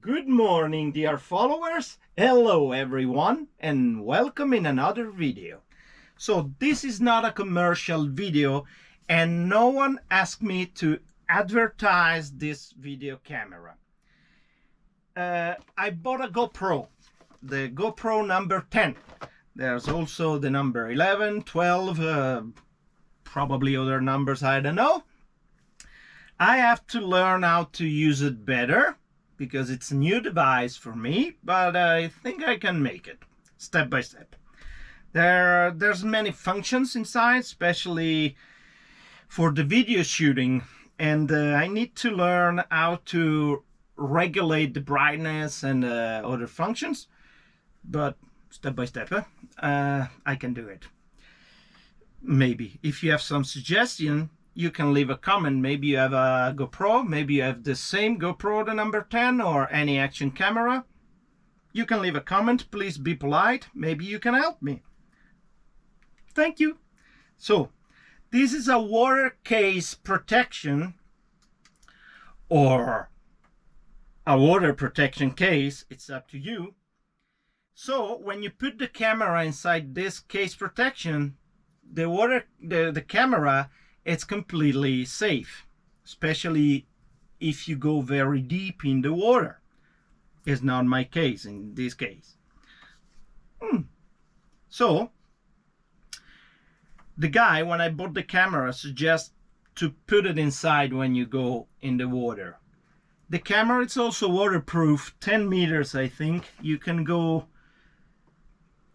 Good morning, dear followers. Hello everyone, and welcome in another video. So this is not a commercial video, and no one asked me to advertise this video camera. I bought a GoPro, the GoPro number 10. There's also the number 11, 12, probably other numbers, I don't know. I have to learn how to use it better, because it's a new device for me, but I think I can make it step by step. There's many functions inside, especially for the video shooting, and I need to learn how to regulate the brightness and other functions, but step by step, I can do it. Maybe if you have some suggestion, you can leave a comment. Maybe you have a GoPro, maybe you have the same GoPro, the number 10, or any action camera. You can leave a comment. Please be polite. Maybe you can help me. Thank you. So this is a water case protection, or a water protection case. It's up to you. So when you put the camera inside this case protection, the camera, it's completely safe, especially if you go very deep in the water. It's not my case in this case. So the guy, when I bought the camera, suggests to put it inside when you go in the water. The camera, it's also waterproof, 10 meters I think. You can go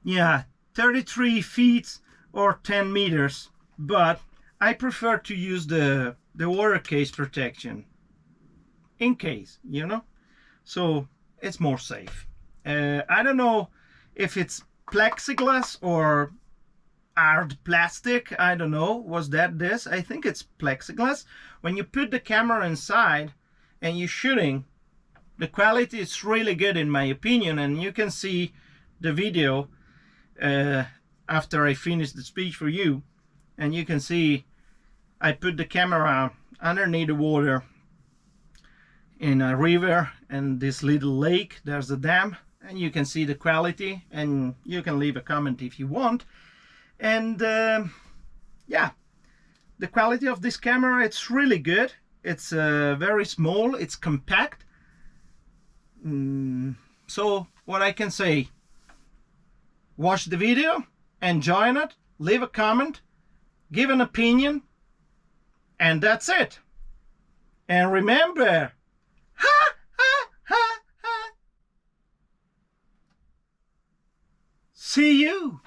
33 feet or 10 meters, but I prefer to use the water case protection in case, so it's more safe. I don't know if it's plexiglass or hard plastic. I don't know. Was that this? I think it's plexiglass. When you put the camera inside and you're shooting, the quality is really good in my opinion, and you can see the video after I finish the speech for you. And you can see I put the camera underneath the water in a river and this little lake. There's a dam, and you can see the quality, and you can leave a comment if you want. And yeah, the quality of this camera, it's really good. It's very small, it's compact. So what I can say, watch the video, enjoy it, leave a comment, give an opinion, and that's it. And remember, ha ha ha ha. See you.